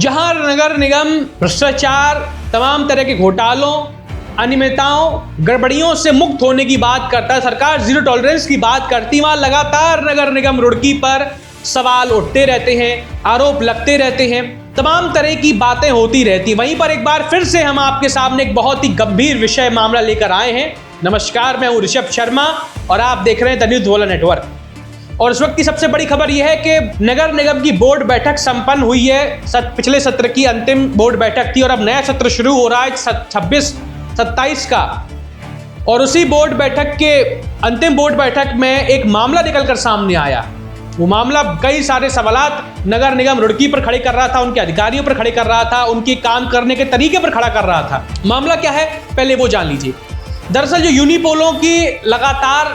जहां नगर निगम भ्रष्टाचार, तमाम तरह के घोटालों, अनियमितताओं, गड़बड़ियों से मुक्त होने की बात करता है, सरकार जीरो टॉलरेंस की बात करती, वहां लगातार नगर निगम रुड़की पर सवाल उठते रहते हैं, आरोप लगते रहते हैं, तमाम तरह की बातें होती रहती। वहीं पर एक बार फिर से हम आपके सामने एक बहुत ही गंभीर विषय मामला लेकर आए हैं। नमस्कार, मैं हूं ऋषभ शर्मा और आप देख रहे हैं द न्यूज़ धोला नेटवर्क। और इस वक्त की सबसे बड़ी खबर यह है कि नगर निगम की बोर्ड बैठक संपन्न हुई है। पिछले सत्र की अंतिम बोर्ड बैठक थी और अब नया सत्र शुरू हो रहा है 26-27 का। और उसी बोर्ड बैठक के अंतिम बोर्ड बैठक में एक मामला निकलकर सामने आया। वो मामला कई सारे सवालात नगर निगम रुड़की पर खड़े कर रहा था, उनके अधिकारियों पर खड़े कर रहा था, उनके काम करने के तरीके पर खड़ा कर रहा था। मामला क्या है, पहले वो जान लीजिए। दरअसल जो यूनिपोलों की लगातार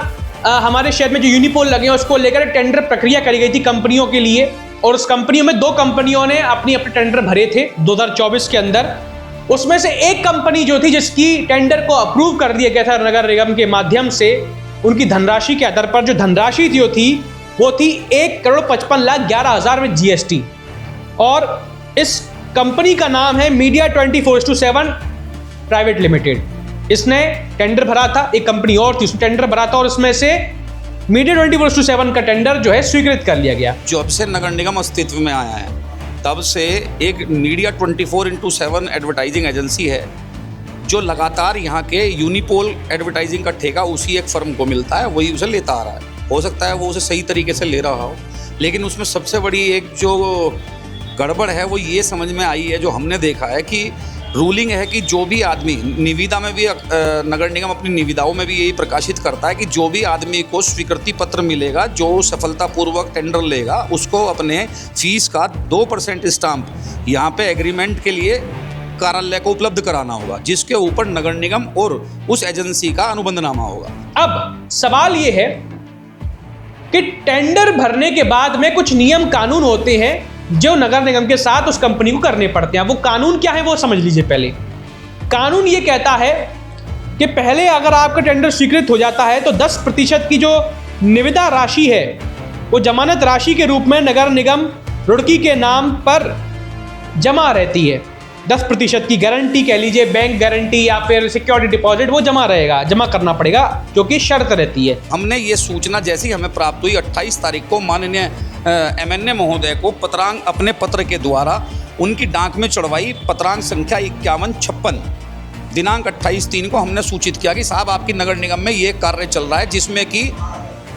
हमारे शहर में जो यूनिपोल लगे हैं उसको लेकर टेंडर प्रक्रिया करी गई थी कंपनियों के लिए, और उस कंपनियों में 2 कंपनियों ने अपने टेंडर भरे थे 2024 के अंदर। उसमें से एक कंपनी जो थी जिसकी टेंडर को अप्रूव कर दिया गया था नगर निगम के माध्यम से, उनकी धनराशि के आधार पर जो धनराशि थी वो थी 1,55,11,000 में जीएसटी। और इस कंपनी का नाम है मीडिया 24/7 प्राइवेट लिमिटेड। इसने टेंडर भरा था, एक कंपनी और थी उसने टेंडर भरा था, और उसमें से मीडिया 24/7 का टेंडर जो है स्वीकृत कर लिया गया। जब से नगर निगम अस्तित्व में आया है तब से एक मीडिया 24/7 एडवर्टाइजिंग एजेंसी है जो लगातार यहाँ के यूनिपोल एडवर्टाइजिंग का ठेका उसी एक फर्म को मिलता है, वही उसे लेता आ रहा है। हो सकता है वो उसे सही तरीके से ले रहा हो, लेकिन उसमें सबसे बड़ी एक जो गड़बड़ है वो ये समझ में आई है, जो हमने देखा है कि रूलिंग है कि जो भी आदमी निविदा में भी, नगर निगम अपनी निविदाओं में भी यही प्रकाशित करता है कि जो भी आदमी को स्वीकृति पत्र मिलेगा, जो सफलतापूर्वक टेंडर लेगा, उसको अपने फीस का 2% स्टाम्प यहाँ पे एग्रीमेंट के लिए कार्यालय को उपलब्ध कराना होगा, जिसके ऊपर नगर निगम और उस एजेंसी का अनुबंधनामा होगा। अब सवाल ये है कि टेंडर भरने के बाद में कुछ नियम कानून होते हैं जो नगर निगम के साथ उस कंपनी को करने पड़ते हैं। वो कानून क्या है वो समझ लीजिए। पहले कानून ये कहता है कि पहले अगर आपका टेंडर स्वीकृत हो जाता है तो 10% की जो निविदा राशि है वो जमानत राशि के रूप में नगर निगम रुड़की के नाम पर जमा रहती है। 10% की गारंटी कह लीजिए, बैंक गारंटी या फिर सिक्योरिटी डिपॉजिट, वो जमा रहेगा, जमा करना पड़ेगा, जो कि शर्त रहती है। हमने ये सूचना जैसी हमें प्राप्त हुई 28 तारीख को माननीय MNA महोदय को पत्रांक अपने पत्र के द्वारा उनकी डाक में चढ़वाई, पत्रांक संख्या 5156, दिनांक 28/3 को हमने सूचित किया कि साहब आपकी नगर निगम में ये कार्य चल रहा है, जिसमें कि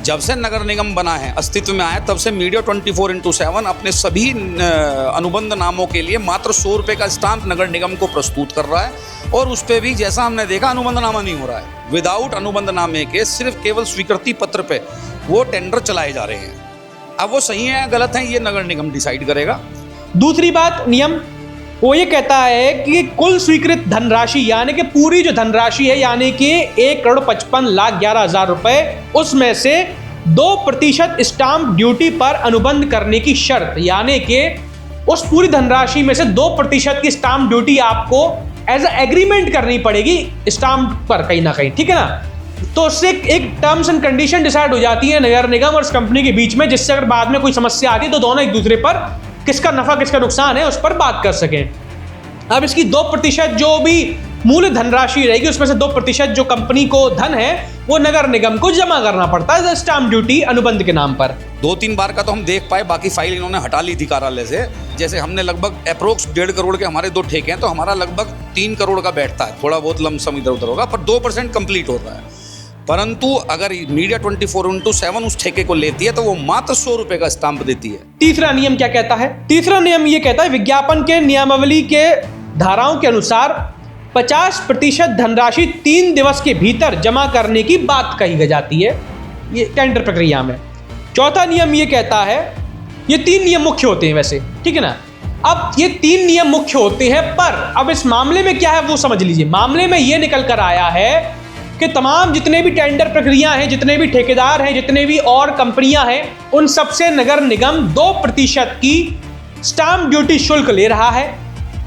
जब से नगर निगम बना है, अस्तित्व में आया, तब से मीडिया 24/7 अपने सभी अनुबंध नामों के लिए मात्र 100 रुपये का स्टाम्प नगर निगम को प्रस्तुत कर रहा है, और उस पर भी जैसा हमने देखा अनुबंधनामा नहीं हो रहा है। विदाउट अनुबंधनामे के सिर्फ केवल स्वीकृति पत्र पे वो टेंडर चलाए जा रहे हैं। अब वो सही है या गलत है ये नगर निगम डिसाइड करेगा। दूसरी बात, नियम वो ये कहता है कि कुल स्वीकृत धनराशि यानी कि पूरी जो धनराशि है यानी कि 1,55,11,000 रुपए, उसमें से 2% स्टाम्प ड्यूटी पर अनुबंध करने की शर्त, यानी कि उस पूरी धनराशि में से 2% की स्टाम्प ड्यूटी आपको एज एग्रीमेंट करनी पड़ेगी स्टाम्प पर कहीं ना कहीं, ठीक है ना। तो उससे एक टर्म्स एंड कंडीशन डिसाइड हो जाती है नगर निगम और उस कंपनी के बीच में, जिससे अगर बाद में कोई समस्या आती है तो दोनों एक दूसरे पर किसका नफा किसका नुकसान है उस पर बात कर सकें। अब इसकी 2% जो भी मूल धनराशि रहेगी उसमें से 2% जो कंपनी को धन है वो नगर निगम को जमा करना पड़ता है स्टाम्प ड्यूटी अनुबंध के नाम पर। 2-3 बार का तो हम देख पाए, बाकी फाइल इन्होंने हटा ली थी कार्यालय से। जैसे हमने लगभग अप्रोक्स 1.5 करोड़ के हमारे 2 ठेके हैं, तो हमारा लगभग 3 करोड़ का बैठता है, थोड़ा बहुत लमसम इधर उधर होगा, पर 2% कंप्लीट होता है। परंतु अगर मीडिया 24/7 उस ठेके को लेती है तो वो मात्र 100 रुपये का स्टाम्प देती है। तीसरा नियम क्या कहता है? तीसरा नियम ये कहता है विज्ञापन के नियमावली के धाराओं के अनुसार 50% धनराशि 3 दिवस के भीतर जमा करने की बात कही जाती है ये टेंडर प्रक्रिया में। चौथा नियम ये कहता है, ये 3 नियम मुख्य होते हैं वैसे, ठीक है ना। अब ये 3 नियम मुख्य होते हैं, पर अब इस मामले में क्या है वो समझ लीजिए। मामले में ये निकल कर आया है कि तमाम जितने भी टेंडर प्रक्रिया हैं, जितने भी ठेकेदार हैं, जितने भी और कंपनियां हैं, उन सबसे नगर निगम 2% की स्टाम्प ड्यूटी शुल्क ले रहा है,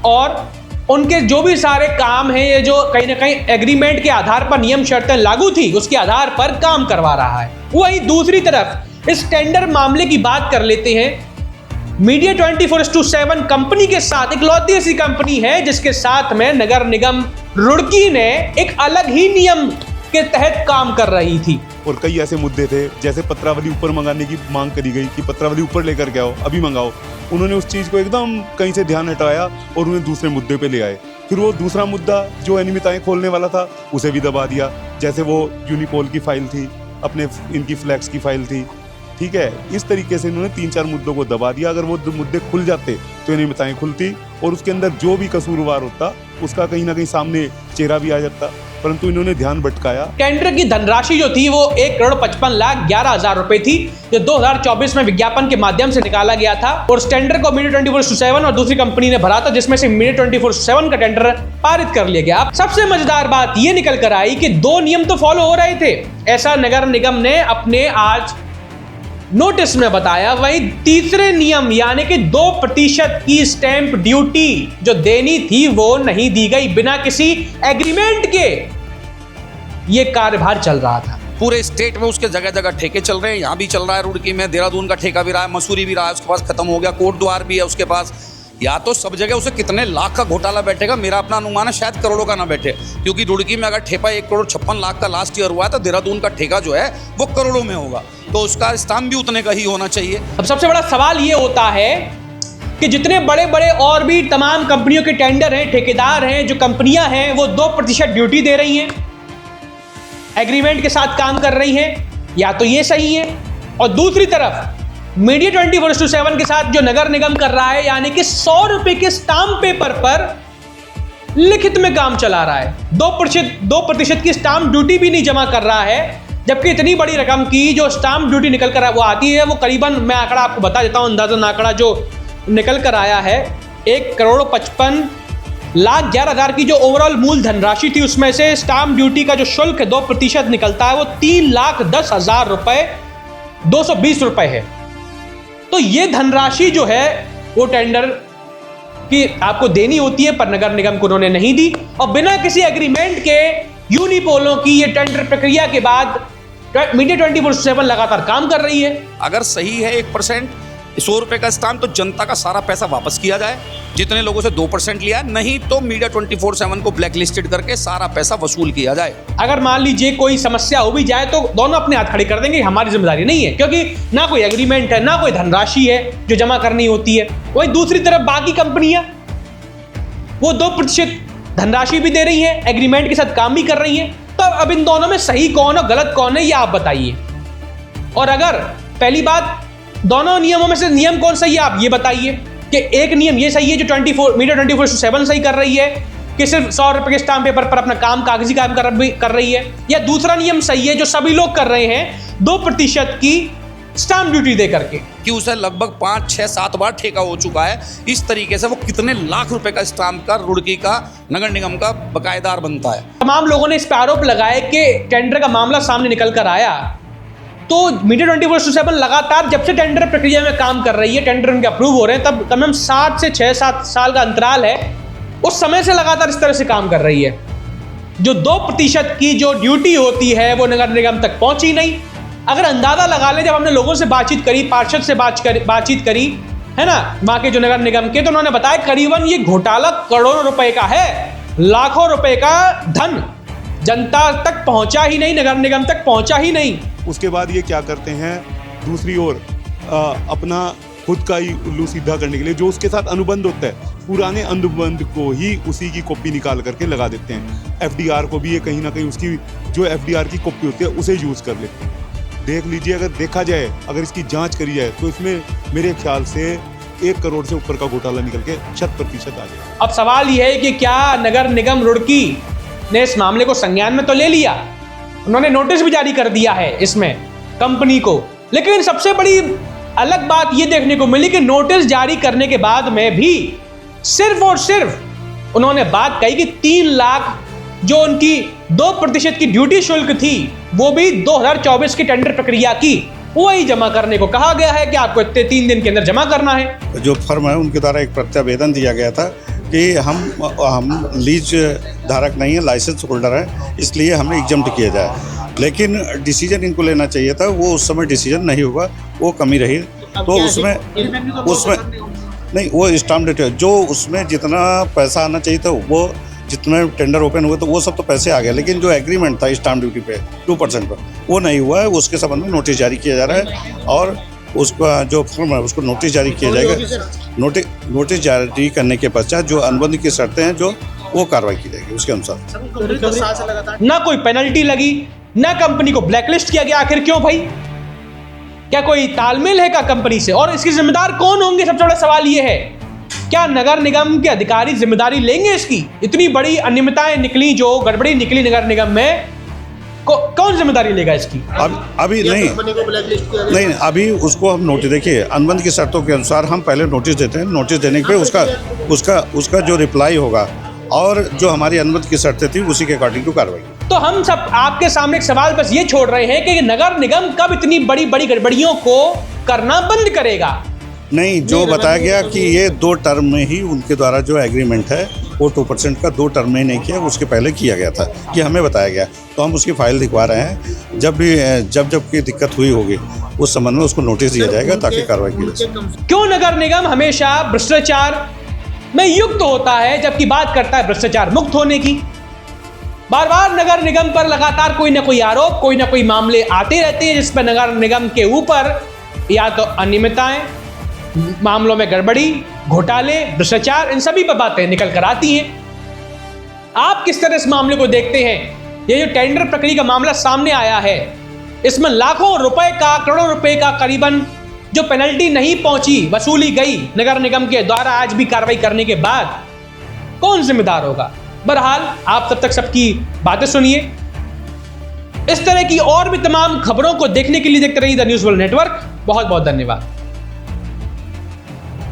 और उनके जो भी सारे काम हैं ये जो कहीं ना कहीं एग्रीमेंट के आधार पर नियम शर्तें लागू थी उसके आधार पर काम करवा रहा है। वहीं दूसरी तरफ इस टेंडर मामले की बात कर लेते हैं मीडिया 24/7 कंपनी के साथ इकलौती ऐसी कंपनी है जिसके साथ में नगर निगम रुड़की ने एक अलग ही नियम के तहत काम कर रही थी। और कई ऐसे मुद्दे थे, जैसे पत्रावली ऊपर मंगाने की मांग करी गई कि पत्रावली ऊपर लेकर के आओ, अभी मंगाओ। उन्होंने उस चीज़ को एकदम कहीं से ध्यान हटाया और उन्हें दूसरे मुद्दे पे ले आए। फिर वो दूसरा मुद्दा जो अनियमितताएं खोलने वाला था उसे भी दबा दिया। जैसे वो यूनिपोल की फाइल थी, अपने इनकी फ्लैक्स की फाइल थी, ठीक है। इस तरीके से इन्होंने 3-4 मुद्दों को दबा दिया। अगर वो मुद्दे खुल जाते तो अनियमितताएं खुलती और उसके अंदर जो भी कसूरवार होता उसका कहीं ना कहीं सामने चेहरा भी आ जाता, परंतु इन्होंने ध्यान भटकाया। टेंडर की धनराशि जो थी वो 1,55,11,000 रुपए थी, जो 2024 में विज्ञापन के माध्यम से निकाला गया था और उस टेंडर को मीडिया 24/7 और दूसरी कंपनी ने भरा था, जिसमें से मीडिया 24/7 का टेंडर पारित कर लिया गया। अब सबसे मजेदार बात ये निकल कर आई कि 2 नियम तो फॉलो हो रहे थे, ऐसा नगर निगम ने अपने आज नोटिस में बताया। वहीं तीसरे नियम यानी कि 2% की स्टैंप ड्यूटी जो देनी थी वो नहीं दी गई। बिना किसी एग्रीमेंट के ये कार्यभार चल रहा था। पूरे स्टेट में उसके जगह जगह ठेके चल रहे हैं, यहाँ भी चल रहा है, रुड़की में देहरादून का ठेका भी रहा है, मसूरी भी रहा है, उसके पास खत्म हो गया, कोट द्वार भी है उसके पास। या तो सब जगह उसे कितने लाख का घोटाला बैठेगा, मेरा अपना अनुमान है शायद करोड़ों का ना बैठे, क्योंकि रुड़की में अगर ठेका 1,56,00,000 का लास्ट ईयर हुआ है तो देहरादून का ठेका जो है वो करोड़ों में होगा, तो उसका स्टाम्प भी उतने का ही होना चाहिए। अब सबसे बड़ा सवाल ये होता है कि जितने बड़े बड़े और भी तमाम कंपनियों के टेंडर हैं, ठेकेदार हैं, जो कंपनियां हैं वो 2% ड्यूटी दे रही हैं, एग्रीमेंट के साथ काम कर रही हैं, या तो ये सही है। और दूसरी तरफ मीडिया 24/7 के साथ जो नगर निगम कर रहा है, यानी कि 100 रुपए के स्टाम्प पेपर पर लिखित में काम चला रहा है, 2% की स्टाम्प ड्यूटी भी नहीं जमा कर रहा है, जबकि इतनी बड़ी रकम की जो स्टाम्प ड्यूटी निकल कर वो आती है वो करीबन, मैं आंकड़ा आपको बता देता हूं, अंदाजन आंकड़ा जो निकल कर आया है 1,55,11,000 की जो ओवरऑल मूल धनराशि थी उसमें से स्टाम्प ड्यूटी का जो शुल्क 2% निकलता है वो 3,10,000 रुपए 220 रुपए है। तो ये धनराशि जो है वो टेंडर की आपको देनी होती है, पर नगर निगम को उन्होंने नहीं दी और बिना किसी एग्रीमेंट के यूनिपोलों की ये टेंडर प्रक्रिया के बाद मीडिया 24/7 लगातार काम कर रही है। अगर सही है 1% 100 रुपए का स्टाम्प तो जनता का सारा पैसा वापस किया जाए, जितने लोगों से 2% लिया, नहीं तो मीडिया 24/7 को ब्लैकलिस्टेड करके सारा पैसा वसूल किया जाए। अगर मान लीजिए कोई समस्या हो भी जाए तो दोनों अपने हाथ खड़े कर देंगे, हमारी जिम्मेदारी नहीं है, क्योंकि ना कोई एग्रीमेंट है, ना कोई धनराशि है जो जमा करनी होती है। वही दूसरी तरफ बाकी कंपनियां वो 2% धनराशि भी दे रही है, एग्रीमेंट के साथ काम भी कर रही है। तो अब इन दोनों में सही कौन और गलत कौन है ये आप बताइए। और अगर पहली बात, दोनों नियमों में से नियम कौन सही है आप ये बताइए कि एक नियम ये सही है जो मीडिया 24/7 सही कर रही है कि सिर्फ 100 रुपए के स्टाम्प पेपर पर अपना काम, कागजी काम कर रही है, या दूसरा नियम सही है जो सभी लोग कर रहे हैं 2% की स्टाम्प ड्यूटी दे करके, कि उसे लगभग 5, 6, 7 बार ठेका हो चुका है। इस तरीके से वो कितने लाख रुपए का स्टाम्प का रुड़की का नगर निगम का बकायेदार बनता है। तमाम लोगों ने इस पर आरोप लगाए कि टेंडर का मामला सामने निकल कर आया तो मीडिया 24/7 लगातार जब से टेंडर प्रक्रिया में काम कर रही है, टेंडर उनके अप्रूव हो रहे हैं, तब कम से कम 7 से 6-7 साल का अंतराल है, उस समय से लगातार इस तरह से काम कर रही है। जो 2% की जो ड्यूटी होती है वो नगर निगम तक पहुंची नहीं। अगर अंदाजा लगा ले, जब हमने लोगों से बातचीत करी, पार्षद से बातचीत करी है ना, वहां के जो नगर निगम के, तो उन्होंने बताया करीबन ये घोटाला करोड़ों रुपए का है, लाखों रुपए का धन जनता तक पहुंचा ही नहीं, नगर निगम तक पहुंचा ही नहीं। उसके बाद ये क्या करते हैं, दूसरी ओर अपना खुद का ही उल्लू सीधा करने के लिए जो उसके साथ अनुबंध होता है, पुराने अनुबंध को ही उसी की कॉपी निकाल करके लगा देते हैं। FDR को भी ये कहीं ना कहीं उसकी जो FDR की कॉपी होती है उसे यूज़ कर लेते हैं। देख लीजिए, अगर देखा जाए, अगर इसकी जांच करी जाए तो इसमें मेरे ख्याल से 1 करोड़ से ऊपर का घोटाला निकल के 100% आ जाए। अब सवाल यह है कि क्या नगर निगम रुड़की ने इस मामले को संज्ञान में तो ले लिया, उन्होंने नोटिस भी जारी कर दिया है इसमें कंपनी को, लेकिन सबसे बड़ी अलग बात यह देखने को मिली कि नोटिस जारी करने के बाद में भी सिर्फ और सिर्फ उन्होंने बात कही कि 3 लाख जो उनकी 2% की ड्यूटी शुल्क थी वो भी 2024 की टेंडर प्रक्रिया की वही जमा करने को कहा गया है कि आपको इतने 3 दिन के अंदर जमा करना है। जो फर्म है उनके द्वारा एक प्रत्यावेदन दिया गया था कि हम लीज धारक नहीं है, लाइसेंस होल्डर है, इसलिए हमें एग्जम्प्ट किया जाए, लेकिन डिसीजन इनको लेना चाहिए था, वो उस समय डिसीजन नहीं हुआ, वो कमी रही। तो उसमें नहीं, वो स्टाम्प ड्यूटी जो उसमें जितना पैसा आना चाहिए था, वो जितने टेंडर ओपन हुए तो वो सब तो पैसे आ गए, लेकिन जो एग्रीमेंट था स्टाम्प ड्यूटी पे 2% पर, वो नहीं हुआ है। उसके संबंध में नोटिस जारी किया जा रहा है और उसका जो फर्म है उसको नोटिस जारी किया जाएगा। नोटिस जारी करने के पश्चात जो अनुबंध की शर्तें हैं जो वो कार्रवाई की जाएगी उसके अनुसार। ना कोई पेनल्टी लगी, ना कंपनी को ब्लैकलिस्ट किया गया। आखिर क्यों भाई? क्या कोई तालमेल है क्या कंपनी से? और इसकी जिम्मेदार कौन होंगे? सबसे बड़ा सवाल ये है, क्या नगर निगम के अधिकारी जिम्मेदारी लेंगे इसकी? इतनी बड़ी अनियमितताएं निकली, जो गड़बड़ी निकली नगर निगम में, कौन जिम्मेदारी लेगा इसकी? अभी नहीं, अभी उसको हम नोटिस, देखिए अनुबंध की शर्तों के अनुसार हम पहले नोटिस देते हैं। नोटिस देने पे उसका जो रिप्लाई होगा और जो हमारी अनुबंध की शर्तें थी उसी के अकॉर्डिंग टू कार्रवाई। तो हम सब आपके सामने एक सवाल बस ये छोड़ रहे हैं कि नगर निगम कब इतनी बड़ी बड़ी गड़बड़ियों को करना बंद करेगा? नहीं, जो बताया गया कि ये 2 टर्म में ही उनके द्वारा जो एग्रीमेंट है वो 2% का 2 टर्म में नहीं किया, उसके पहले किया गया था, कि हमें बताया गया। तो हम उसकी फाइल दिखवा रहे हैं। जब की दिक्कत हुई होगी उस संबंध में उसको नोटिस दिया जाएगा ताकि कार्रवाई की जा सके। क्यों नगर निगम हमेशा भ्रष्टाचार में युक्त होता है जबकि बात करता है भ्रष्टाचार मुक्त होने की? बार बार नगर निगम पर लगातार कोई ना कोई आरोप, कोई ना कोई मामले आते रहते हैं जिस पर नगर निगम के ऊपर या तो अनियमितताएं, मामलों में गड़बड़ी, घोटाले, भ्रष्टाचार, इन सभी पर बातें निकल कर आती हैं। आप किस तरह इस मामले को देखते हैं? ये जो टेंडर प्रक्रिया का मामला सामने आया है, इसमें लाखों रुपए का, करोड़ों रुपए का करीबन जो पेनल्टी नहीं पहुंची, वसूली गई नगर निगम के द्वारा आज भी कार्रवाई करने के बाद, कौन जिम्मेदार होगा? बहरहाल आप तब तक सबकी बातें सुनिए। इस तरह की और भी तमाम खबरों को देखने के लिए देखते रहिए द न्यूज़ वर्ल्ड नेटवर्क। बहुत बहुत धन्यवाद।